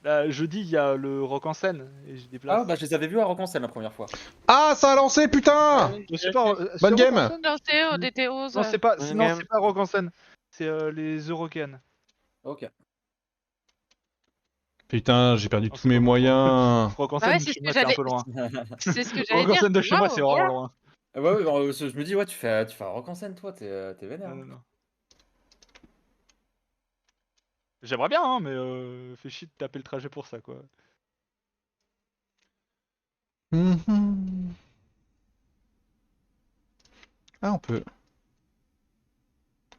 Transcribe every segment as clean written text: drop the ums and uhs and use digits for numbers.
Là, jeudi, il y a le rock en scène et j'ai des Ah, places. bah je les avais vus à Rock en scène la première fois. Ah, ça a lancé, putain! Je sais pas, Bonne c'est rock en game! scène? Non, c'est des Théos. Non, c'est pas, Bonne non, game. c'est pas rock en scène. C'est les Eurocaines. Ok. Putain, j'ai perdu Non, tous c'est mes pas moi. moyens. Rock en Bah ouais, scène de c'est chez ce que moi, c'est un j'allais. peu loin. C'est ce que j'allais Rock en dire. scène de chez moi, Waouh, c'est vraiment loin. Ah ouais, ouais, bah, je me dis, ouais, tu fais un Rock en scène, toi, t'es vénère. Non, Hein. non, non. J'aimerais bien, hein, mais fais chier de taper le trajet pour ça, quoi. Mhm. Ah, on peut.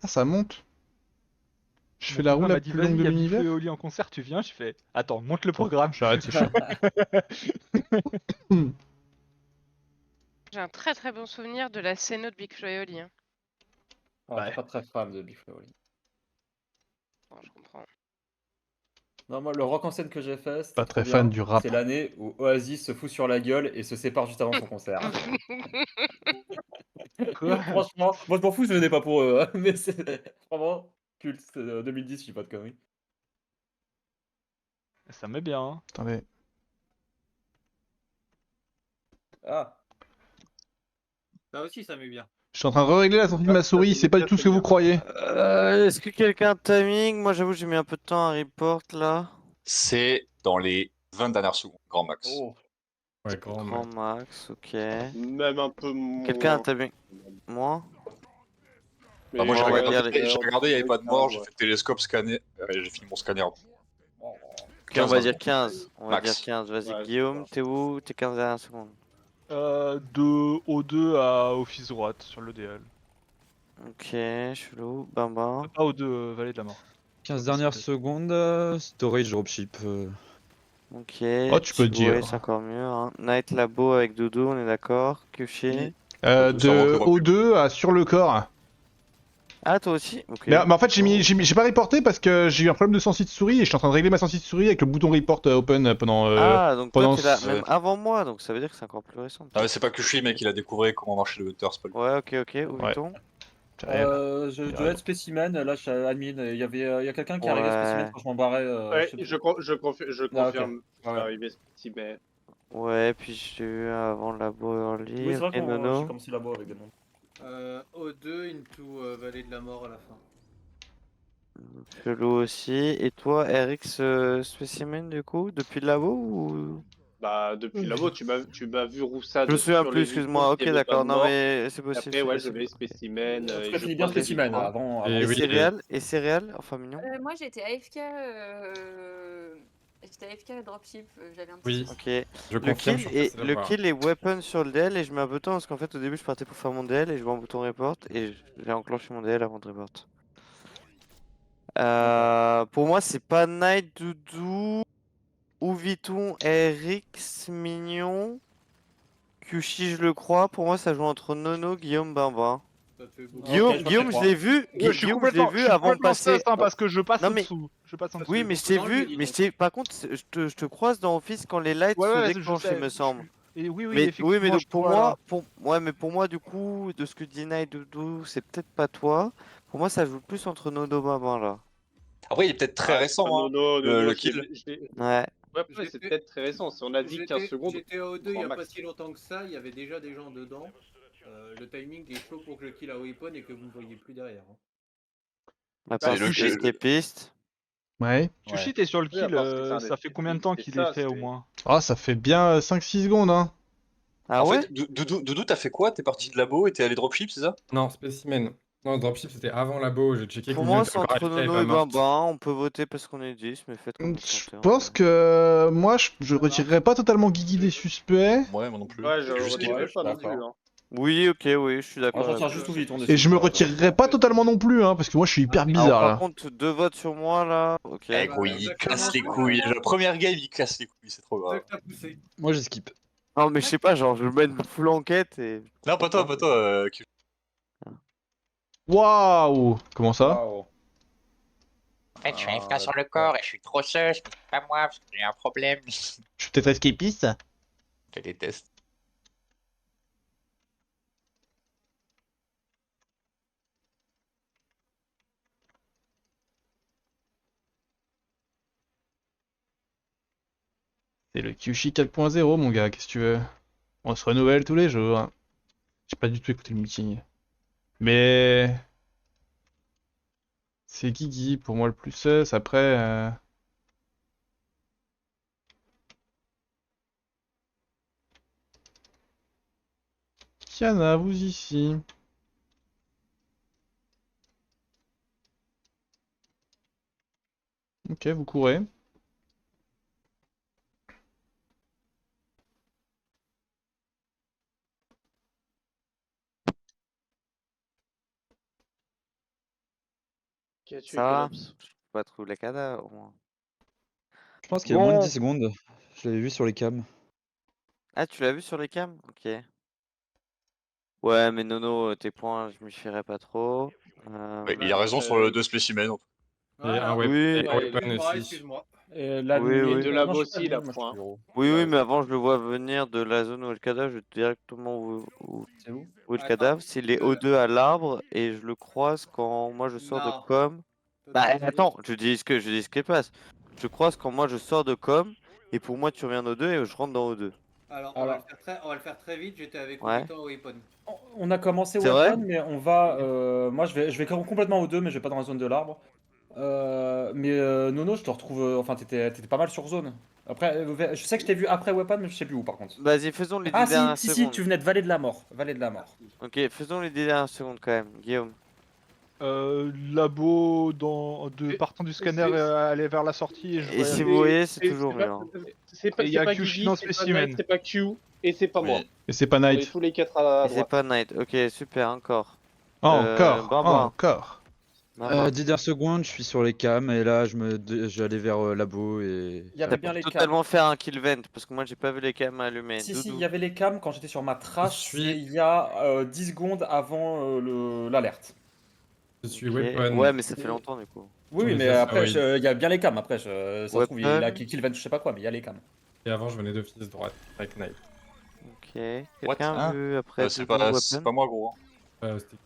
Ah, ça monte. Je Mon fais la roue cousin la m'a dit, plus vas-y, longue il de y a Big Flo l'univers. et Oli en concert, tu viens? Je fais, attends, monte le Bon, programme. j'arrête, c'est chiant. Hmm. j'ai un très très bon souvenir de la scéno de Big Flo et Oli. Hein. Ah, Ouais. t'es pas très fan de Big Flo. Bon, je comprends. Non, moi, le rock en scène que j'ai fait, c'était Pas trop très fan bien. du rap. C'est l'année où Oasis se fout sur la gueule et se sépare juste avant son concert. Quoi? Franchement, moi je m'en fous, je venais pas pour eux. Hein, mais c'est vraiment culte. C'est 2010, je dis pas de conneries. Ça me met bien, hein. Attendez. Ah, Ça aussi, ça met bien. Je suis en train de régler la sortie de ma souris, c'est pas du tout ce que vous croyez. Est-ce que quelqu'un a un timing? Moi, j'avoue, j'ai mis un peu de temps à report là. C'est dans les 20 dernières secondes, grand max. oh. Ouais, grand Grand max. max, ok. Même un peu moins. Quelqu'un a un timing? Moi? Bah, moi Bon, j'ai on va regardé, dire j'ai regardé, il n'y avait pas de mort, j'ai fait le télescope scanner, et j'ai fini mon scanner. Ok, on 15 va 20 dire secondes. 15. On va Max. dire 15. Vas-y, Ouais, Guillaume, t'es où? T'es 15 dernières secondes. De O2 à Office droite sur l'EDL. Ok, chelou. Bamba. Pas O2, Vallée de la Mort. 15 dernières secondes, storage dropship. Ok. Oh, tu peux Ouais, dire. c'est encore mieux. Hein. Night Labo avec Doudou, on est d'accord. Kushi. De O2 à sur le corps. Ah, toi aussi? Ok. Mais en fait, j'ai pas reporté parce que j'ai eu un problème de sensi de souris et je suis en train de régler ma sensi de souris avec le bouton report open pendant. Ah, donc toi, pendant t'es là ce- même avant moi, donc ça veut dire que c'est encore plus récent. Ah, mais c'est pas que je suis, mec, il a découvert comment marchait le Hunter, c'est pas lui. Ouais, ok. Où Ouais. est-on? Je dois être spécimen, là je suis admin. Il y a quelqu'un qui est arrivé Ouais. spécimen quand je m'en barrais. Ouais, sais plus. je Ah, ok. confirme. Je suis Ouais. arrivé spécimen. Ouais, puis j'ai eu avant Labo Early. Oui, c'est vrai Et qu'on Nono. j'ai commencé là-bas avec des noms. O2 into Vallée de la Mort à la fin. Chelou aussi. Et toi, RX Specimen, du coup, depuis le labo ou... Bah, depuis le labo, tu m'as vu Roussade. Je me souviens sur plus, les excuse-moi. icônes, Ok, il y avait pas d'accord. de Non, mort. mais c'est possible. Après, c'est ouais, je possible, vais ok. spécimen. En tout et cas, je finis bien crois que spécimen je crois. avant. Et Et oui, céréales, enfin mignon. Moi j'étais AFK, dropship, j'avais un petit Oui. souci. Ok. Je Le confirme, kill, je suis et, le kill est weapon sur le DL et je mets un peu de temps parce qu'en fait au début je partais pour faire mon DL et je vois un bouton report et j'ai enclenché mon DL avant de report. Pour moi c'est pas Night, Doudou, ou Viton, RX, Mignon, Kushi je le crois. Pour moi ça joue entre Nono, Guillaume, Bamba. Ça fait beaucoup. Guillaume, Ok, Guillaume je l'ai vu, Je suis Guillaume je l'ai vu avant de passer. stress, hein, parce que je passe Non, en mais- dessous. Je passe en dessous. Oui mais je t'ai vu, par contre je te croise dans Office quand les lights Ouais, se ouais, je déclenchent sais, il me semble. Et oui, Mais effectivement. mais donc je te pour vois, là. moi, mais pour moi du coup, de ce que dit Night Doudou, c'est peut-être pas toi. Pour moi, ça joue plus entre Nono Maman là. Après, il est peut-être très Ah, récent, hein, Nono, le kill. Ouais. Ouais, après, c'est peut-être très récent. Si on a dit 15 secondes. J'étais à O2 il y grand a pas max. si longtemps que ça, il y avait déjà des gens dedans. Le timing est chaud pour que je kill à weapon et que vous ne voyez plus derrière. Hein. À Bah, part le si jeu- c'est escapiste. Ouais. Sushi, t'es sur le Oui, à kill, part que c'est un ça fait combien de escapiste, temps c'est qu'il ça, est fait au c'est- moins? Ah, ça fait bien 5-6 secondes, hein. Ah En ouais? fait, Doudou, t'as fait quoi? T'es parti de labo et t'es allé dropship, c'est ça? Non, spécimen. Non, dropship c'était avant labo, j'ai checké que Pour Mignon moi, était c'est encore entre AFK et Nono pas et morte. Bamba. On peut voter parce qu'on est 10, mais faites comme vous Je sentez. pense que moi, je retirerais pas totalement Guigui des suspects. Ouais, moi non plus. Ouais, je Juste retirerais je pas suis non plus. d'accord. Hein. Oui, ok, oui, je suis Moi, d'accord. je retiens avec juste vous. tout vite. Et je me retirerais pas totalement non plus, hein, parce que moi je suis hyper Alors, bizarre par là. contre, 2 votes sur moi là. Ok. Eh gros, il exactement. casse les couilles. La première game, il casse les couilles, c'est trop C'est ça grave. que t'as poussé. Moi, j'ai skip. Non, mais je sais pas, genre, je mène full enquête et. Non, pas toi, Q. Waouh! Comment ça? Waouh. En fait, je suis AFK sur le corps et je suis trop sus, mais c'est pas moi parce que j'ai un problème. Je suis peut-être escapiste? Je te déteste. C'est le Kyushi 4.0, mon gars, qu'est-ce que tu veux? On se renouvelle tous les jours. J'ai pas du tout écouté le meeting. Mais... C'est Guigui, pour moi le plus sus. Après... Kiana, vous ici. Ok, vous courez. Qui a tué Ça va? Kelops? Je peux pas trouver les cadavres, au moins. Je pense qu'il y a moins de Bon. 10 secondes. Je l'avais vu sur les cams. Ah, tu l'as vu sur les cams? Ok. Ouais, mais Nono, tes points, je m'y fierais pas trop. il a raison sur le 2 Et Voilà. un Oui, weapon Excuse-moi, aussi. excuse-moi. Oui, oui. Et de labo aussi, il a point. oui, mais avant je le vois venir de la zone où est le cadavre, je vais directement C'est où? où est le Attends, cadavre. C'est les O2 à l'arbre et je le croise quand moi je sors de Non. com. Bah attends, je dis ce qui passe. Je croise quand moi je sors de com et pour moi tu reviens O2 et je rentre dans O2. Alors, on va le faire très vite. J'étais avec Ouais. Obiton Weapon. On a commencé C'est vrai Weapon, mais on va. Moi, je vais complètement aux deux, mais je vais pas dans la zone de l'arbre. Nono, je te retrouve. Enfin, t'étais pas mal sur zone. Après, je sais que je t'ai vu après Weapon, mais je sais plus où par contre. Vas-y, faisons les 10 Ah, dernières si, secondes. tu venais de Vallée de la Mort. Vallée de la Mort. Ok, faisons les 10 dernières secondes quand même, Guillaume. Labo partant du scanner aller vers la sortie et je Et vois... si vous voyez, c'est toujours mieux. hein. C'est pas, Et il y a pas Kyushi Guigui, dans c'est pas Spécimen. Knight, c'est pas Q, et c'est pas moi. Et c'est pas On est Night. tous les 4 à Et c'est droite. pas Night. Ok, super, encore. Encore, Barbara. encore. 10 dernières secondes, je suis sur les cams et là j'allais vers Labo et... Il y avait T'as bien les cams. totalement faire un kill vent parce que moi j'ai pas vu les cams allumer. Si, Doudou. il y avait les cams quand j'étais sur ma trace. Je suis- Il y a 10 secondes avant l'alerte. Je suis Ok. weapon. Ouais, mais ça fait longtemps du coup. Oui, Oui, mais ça, après, oui. il y a bien les cams. Après, ça se trouve, il a Weapon. kill vent, je sais pas quoi, mais il y a les cams. Et avant, je venais d'office droite avec Knight. Ok. Quelqu'un Hein vu après c'est Doudou, pas Weapon moi, gros. C'était-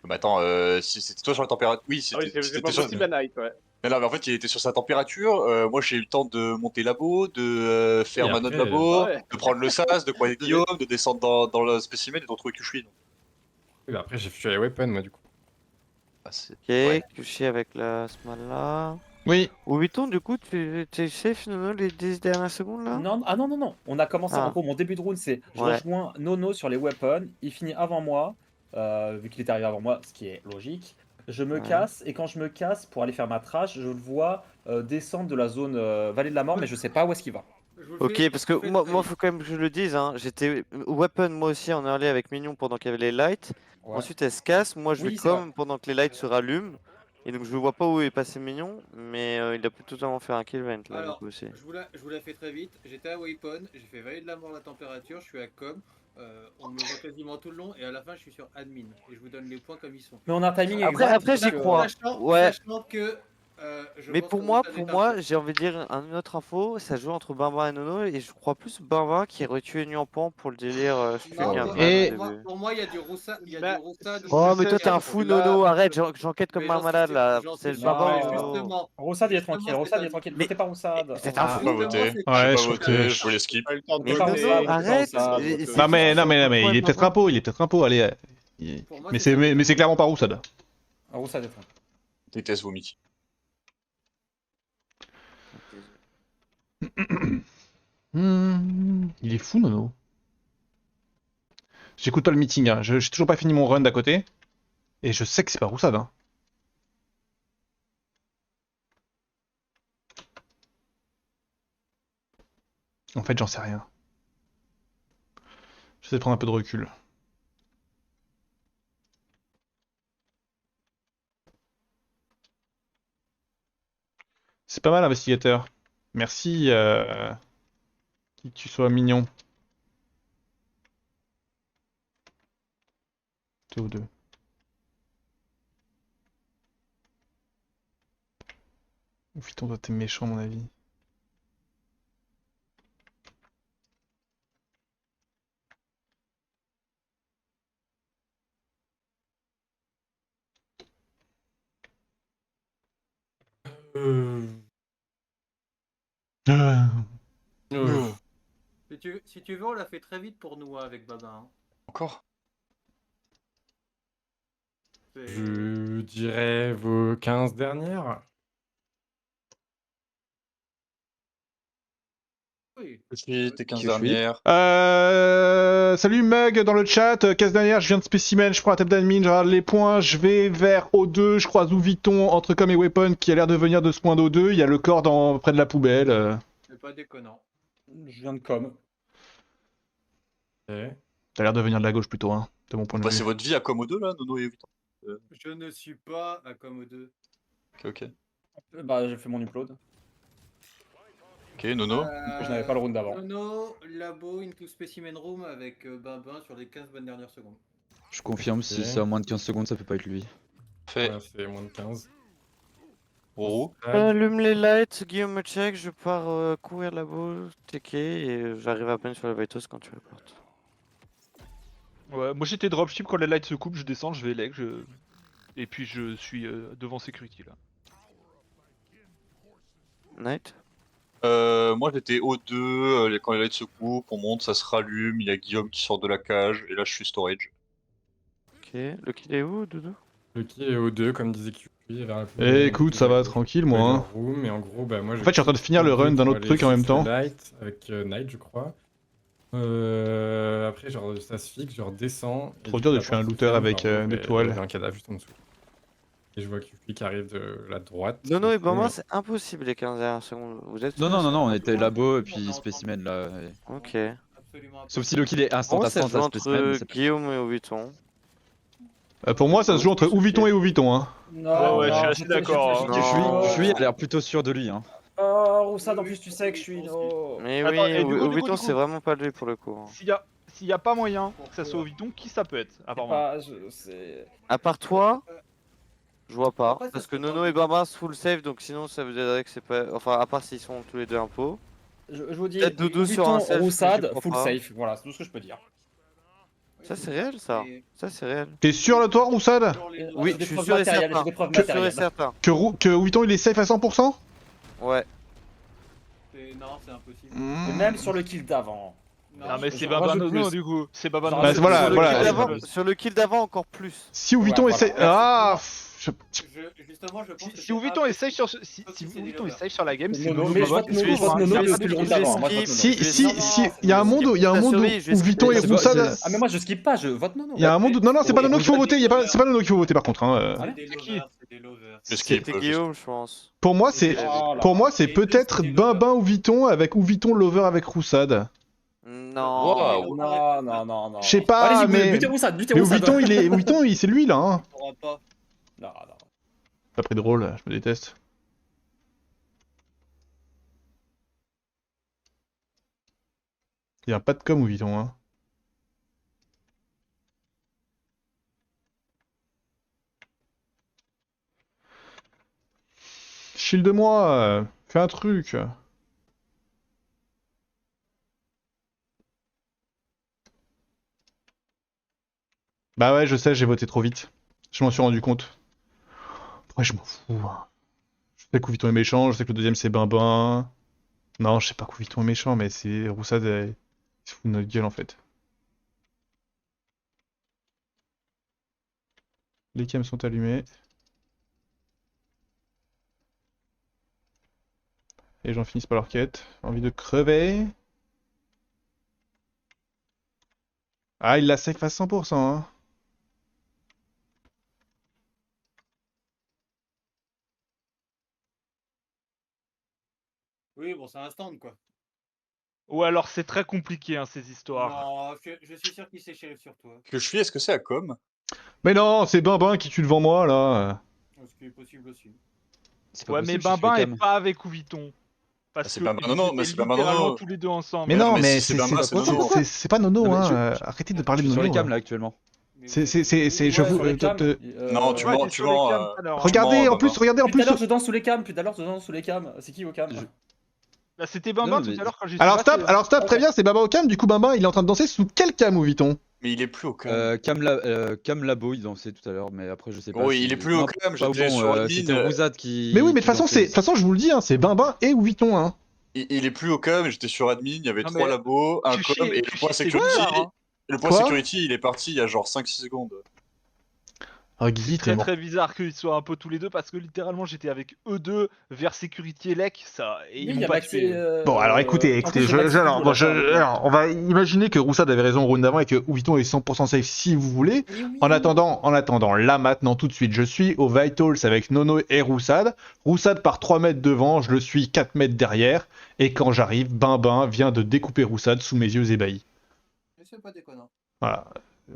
Bah attends, si c'était toi sur la température. Oui, c'est pas possible à Night, ouais. Mais non, mais en fait, il était sur sa température. Moi, j'ai eu le temps de monter labo, de faire Et ma note après, labo, ouais. de prendre le sas, de croiser Guillaume, de descendre dans le spécimen et de retrouver Kyushui. Oui, bah après, j'ai fui à weapon, moi, du coup. Ah, c'est... Ok, Ouais. couché avec la small là. Oui. Ou Vuitton, du coup, tu safe Nono les 10 dernières secondes là? Non, ah non, non, non. On a commencé, Ah. en gros, mon début de round, c'est je Ouais. rejoins Nono sur les weapons. Il finit avant moi, vu qu'il est arrivé avant moi, ce qui est logique. Je me Ouais. casse, et quand je me casse pour aller faire ma trash, je le vois descendre de la zone Vallée de la Mort, mais je sais pas où est-ce qu'il va. Ok, parce que moi, faut quand même que je le dise, hein. J'étais weapon moi aussi en early avec Mignon pendant qu'il y avait les lights. Ouais. Ensuite, elle se casse. Moi, je Oui, vais c'est vrai. comme pendant que les lights se rallument. Et donc, je vois pas où est passé Mignon, mais il a pu totalement faire un kill vent là, Alors, du coup aussi. je vous la fais très vite. J'étais à Weapon, j'ai fait Vallée de la Mort la température, je suis à Com. On me voit quasiment tout le long et à la fin je suis sur admin et je vous donne les points comme ils sont. Mais on a un timing Après, exact. après, j'y donc, crois. Ouais. Sachant que je Mais pense pour que moi, Roussel est un peu- j'ai envie de dire une autre info, ça joue entre Barbara et Nono, et je crois plus Barbara qui aurait tué Nuampan pour le délire je tue Non, qu'un pour- fan Et- au début. pour moi, il y a du Roussa. Il y a Bah, du Roussa. Oh, mais toi, il y t'es a un du fou, Roussa. Nono, arrête, j'enquête comme Mais un j'en malade suis là. sûr, j'en C'est le suis barbare. sûr. Nono. Justement. Roussad, il est tranquille. Justement, Roussad, il est c'est tranquille. Mais- Votez pas Roussad. C'est un fou. J'ai pas voté. Ouais, J'ai pas je voté, vote. je voulais skip. Pas eu le temps de Mais pas voter. Roussad, Nono, votez pas arrête. Roussad. c'est Non mais, juste non mais, non mais, pourquoi il est peut-être Barbara un pot, il est peut-être un pot, allez. Pour moi, Mais c'est ça. c'est clairement pas Roussad. Roussad est tranquille. Déteste vomit. Il est fou, Nono. J'écoute pas le meeting, hein. J'ai toujours pas fini mon run d'à côté. Et je sais que c'est pas Roussad, hein. En fait, j'en sais rien. J'essaie de prendre un peu de recul. C'est pas mal, investigateur. Merci, qui que tu sois mignon. Deux ou deux. Ou putain, toi t'es méchant, à mon avis. Si tu veux, on l'a fait très vite pour nous hein, avec Baba. Hein. Encore? Je dirais vos 15 dernières. Oui. Tes 15 Que je suis. dernières. Salut Mug dans le chat, case dernière, je viens de spécimen, je prends la table d'admin, je regarde les points, je vais vers O2, je croise Ouviton entre Com et Weapon qui a l'air de venir de ce point d'O2, il y a le corps près de la poubelle. C'est pas déconnant. Je viens de com. Ok. T'as l'air de venir de la gauche plutôt, hein, de mon point Vous de passez vue. votre vie à Komodo là, Nono et Vuitton? Je ne suis pas à Commode. Ok. Bah, j'ai fait mon upload. Ok, Nono. Je n'avais pas le round d'avant. Nono, labo, into specimen room avec Babin sur les 15 bonnes dernières secondes. Je confirme, si c'est à moins de 15 secondes, ça peut pas être lui. Fait. Ouais, c'est moins de 15. Roro. Allume les lights, Guillaume me check, je pars courir labo, TK et j'arrive à peine sur la Vitos quand tu reportes. Ouais, moi j'étais dropship quand les lights se coupent, je descends, je vais leg, et puis je suis devant security là. Night. Moi j'étais O2, quand les lights se coupent, on monte, ça se rallume, il y a Guillaume qui sort de la cage, et là je suis storage. Ok, le kill est où, Doudou? Le kill est au 2, comme disait QP. Vers la Eh écoute, ça va tranquille moi. Hein. Room, et en gros, bah, moi, En fait, je suis en train de finir le run d'un autre truc en même temps. Light, avec Night, je crois. Après, genre, ça se fixe, je redescends. Trop dur de tuer un looter avec des toiles. Il y a un cadavre juste en dessous. Et je vois QP qui arrive de la droite. Nono et Du coup, Bamba, c'est impossible les 15 dernières secondes. Vous êtes Non, sûr, non, non, ça non, on était labo et puis spécimen là. Ok. Absolument. Sauf si le kill est instant Moi, ça instant se joue à spécimen. mais entre ça peut- Guillaume et Ouviton. Pour moi, ça se joue entre Ouviton et Ouviton. Hein. Non, Ouais, je suis non, assez d'accord, hein. Je suis a l'air plutôt sûr de lui. Hein. Oh, Roussad, en plus, tu sais que je suis. Oh. Mais Attends, oui, et du coup, Ouviton, c'est vraiment pas lui pour le coup. Hein. S'il y a pas moyen que ça soit Vuitton, qui ça peut être apparemment? Pas, c'est. À part toi, je vois pas. Après, ça Parce se que fait Nono pas. et Bamba full save, donc sinon ça veut dire que c'est pas. Enfin, à part s'ils sont tous les deux impôts. Je vous dis, Peut-être Doudou sur un self, Roussad, j'y crois full pas. safe. Voilà, c'est tout ce que je peux dire. Ça, c'est réel, ça. Ça, c'est réel. T'es sûr là toi, Roussad? Oui, J'ai des je suis preuves sûr et matérielles, certain. j'ai des preuves Je suis sûr et matérielles. certain. Que Ouviton il est safe à 100%? Ouais. Non, c'est impossible. Et même sur le kill d'avant. Non, mais c'est je Baba rajoute Nono plus. du coup. C'est Baba Bah, Nono. c'est- voilà, Sur le voilà. kill d'avant- Sur le kill d'avant, encore plus. Si Ouviton Ouais, est safe... voilà. Ah Justement, je pense que Si Ouviton est safe sur si Ouviton est safe sur la game, c'est Nono, Nono mais je Baba vote qui se Nono, fait je vote Nono faire depuis le round d'avant. Moi, je vote Nono. Si, il y a un monde où Ouviton et Roussad... Ah, mais moi, je skip pas, je vote Nono. Il y a un monde où... Non, non, c'est pas Nono qu'il faut voter, c'est pas Nono qu'il faut voter par contre. Hein. C'est des lovers, c'est des lovers. Je skip. C'était Guillaume, je pense. Pour moi, c'est peut-être Babin Ouviton avec Ouviton Lover avec Roussad. Non. Wow. Non. Je sais pas, Allez-y, mais... butez Roussad, butez Mais Roussad. Ouviton, c'est lui là. Hein. On pourra pas. Non. Pas pris de rôle, je me déteste. Il y a pas de com Ouviton. Hein. Shield-moi, fais un truc. Bah ouais, je sais, j'ai voté trop vite. Je m'en suis rendu compte. Ouais, je m'en fous. Hein. Je sais qu'Ouviton est méchant, je sais que le deuxième c'est Bimbin. Non, je sais pas qu'Ouviton est méchant, mais c'est Roussad, il se fout de notre gueule en fait. Les cams sont allumés. Les gens finissent par leur quête. Envie de crever. Ah, il la safe à 100%. Hein. Oui, bon, c'est un stand quoi. Ou alors c'est très compliqué hein, ces histoires. Non, je suis sûr qu'il s'est shérif sur toi. Que je suis, est-ce que c'est à com? Mais non, c'est Bimbin qui tue devant moi là. Ce qui est possible aussi. Ouais, mais Bimbin est pas avec Ouviton. Parce c'est que Baba ils Nono, étaient mais c'est Baba littéralement Nono. tous les deux ensemble. Mais non, mais mais si c'est Bamba, c'est Nono. c'est pas Nono, Non, mais hein. Arrêtez de parler de Je suis Nono. sur les cams hein. là actuellement. C'est, je Ouais, vous. sur les cams, Non, tu Ouais, mens, t'es tu sur les mens. cams tout à l'heure, hein. Regardez, en plus, regardez, en Plus tout plus. à l'heure, je danse sous les cams. Plus tout à l'heure, je danse sous les cams. C'est qui au cam? Bah, c'était Bimbin Non, mais- tout à l'heure quand j'ai Alors passé, stop, très bien, c'est Baba au cam. Du coup, Bimbin, il est en train de danser sous quel cam, Ouviton? Mais il est plus au com. Cam Labo, il dansait tout à l'heure, mais après je sais pas. Oui, il est plus au Non, cam, pas j'étais bon, sur admin, c'était Roussad qui. Mais oui, mais de qui toute façon, dansait. je vous le dis, hein, c'est Bimbin et Ouviton. Hein. il est plus au com, j'étais sur admin, il y avait Non, 3 mais labos, un Kushi- com et le Kushi, point c'est security. bizarre, hein. Le point Quoi security, il est parti il y a genre 5-6 secondes. Ah, Guizit, Très t'es mort. très bizarre qu'ils soient un peu tous les deux parce que littéralement j'étais avec eux deux vers Security et Lec, ça, et ils m'ont pas tué. Bon, alors écoutez, alors, on va imaginer que Roussad avait raison au round d'avant et que Ouviton est 100% safe si vous voulez. En attendant, là maintenant, tout de suite, je suis au Vitals avec Nono et Roussad. Roussad part 3 mètres devant, je le suis 4 mètres derrière. Et quand j'arrive, Bimbin vient de découper Roussad sous mes yeux ébahis. Mais c'est pas déconnant. Voilà.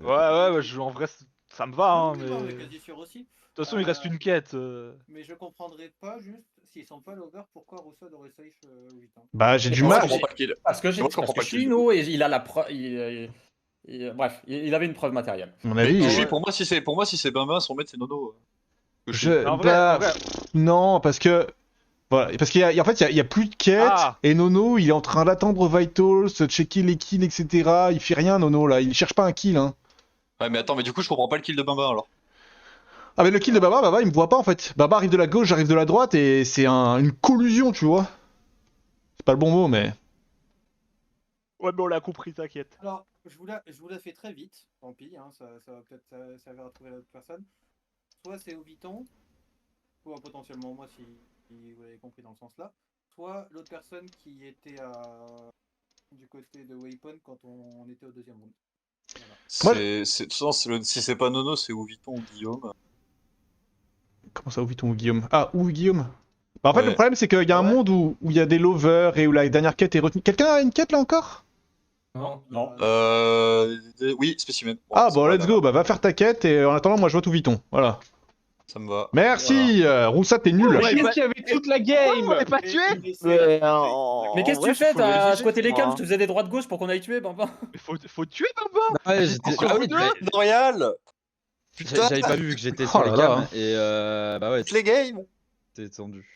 Ouais, en vrai ça me va, hein, Oui, mais... non, mais quasi sûr aussi. De toute façon il reste une quête. Mais je comprendrais pas juste, s'ils sont pas l'over, pourquoi Roussad aurait safe 8 ans. Bah, j'ai du Moi, mal. je comprends pas le kill. Parce que Moi, je comprends pas le kill. Chino, il a la preuve. Bref, il avait une preuve matérielle. À mon Mais avis. Kushi, pour moi, si c'est Bimbin, son maître, c'est Nono. Kushi. En vrai. Non, parce que. Voilà, parce qu'il y a, en fait, il y a plus de quêtes, Ah. et Nono, il est en train d'attendre Vitals, checker les kills, etc. Il fait rien, Nono, là. Il cherche pas un kill, hein. Ouais, mais attends, mais du coup, je comprends pas le kill de Bimbin alors. Ah, mais le kill de Baba, il me voit pas, en fait. Baba arrive de la gauche, j'arrive de la droite, et c'est une collusion, tu vois. C'est pas le bon mot, mais. Ouais, mais on l'a compris, t'inquiète. Alors, je vous la fais très vite, tant pis, hein, ça va peut-être servir à trouver l'autre personne. Soit c'est Oviton, soit potentiellement moi si vous l'avez compris dans le sens là, soit l'autre personne qui était du côté de Waypoint quand on était au deuxième round. Voilà. Si c'est pas Nono, c'est Ouviton ou Guillaume. Comment ça, Ouviton ou Guillaume? Ah, ou Guillaume. Bah, en fait, Ouais. le problème, c'est qu'il y a un monde où il y a des lovers et où la dernière quête est retenue. Quelqu'un a une quête là encore? Non. Oui, spécimen. Bon, Ah, c'est bon, pas let's go, bah va faire ta quête, et en attendant, moi je vote Ouviton. Voilà. Ça me va. Merci, Roussad, t'es nul. Ouais, Qu'est-ce qu'il y avait toute la game? On est pas tué. Mais qu'est-ce que tu fais? T'as squatté les cams, je te faisais des droites-gauche pour qu'on aille tuer, Bimbin. Mais faut tuer Bimbin. Ouais, j'étais. Sur Ah vous oui, deux mais L'Oréal Putain, j'avais pas vu que j'étais Oh sur les là cams là. et bah ouais, toutes les games c'était tendu.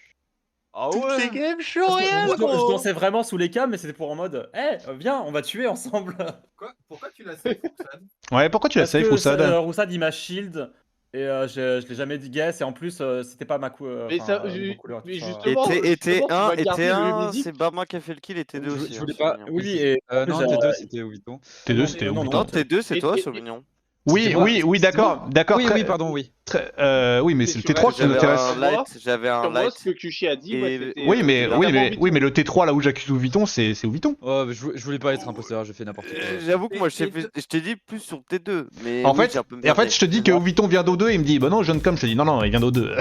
Ah Toutes les ouais. games, je suis Parce que L'Oréal, je gros dansais vraiment sous les cams, mais c'était pour en mode, viens, on va tuer ensemble. Quoi? Pourquoi tu l'as safe, Roussad? Ouais, pourquoi tu l'as Parce safe, que Roussad? Roussad, il m'a shield, et je l'ai jamais dit guess, et en plus, c'était pas ma couleur. Mais ça, ma couleur, mais tout ça. justement, Et T1, tu vas garder le musique. c'est Bama qui a fait le kill et T2 aussi. Je hein, voulais sur pas. Mignon. Oui, et en plus, non, T2 c'était Ouviton. T2, c'était non, Ouviton. Non, T2, c'est Et- toi et- sur Mignon. Oui, C'était moi. oui, d'accord, d'accord. Oui, très- oui, pardon, oui. Oui, mais c'est le tu T3 qui nous J'avais intéresse. un light, j'avais un Comme moi, ce light. que Kushi a dit, moi, Et- c'était. Oui, mais Ouviton. le T3 là où j'accuse Ouviton, c'est Ouviton. Ouais, mais je voulais pas être imposteur, j'ai fait n'importe quoi. J'avoue que moi, je t'ai dit plus sur T2. Mais En oui, fait, j'ai un peu et en fait, merdé. je te dis que Ouviton vient d'O2 et il me dit, bah non, jeune com, je te dis, non, il vient d'O2.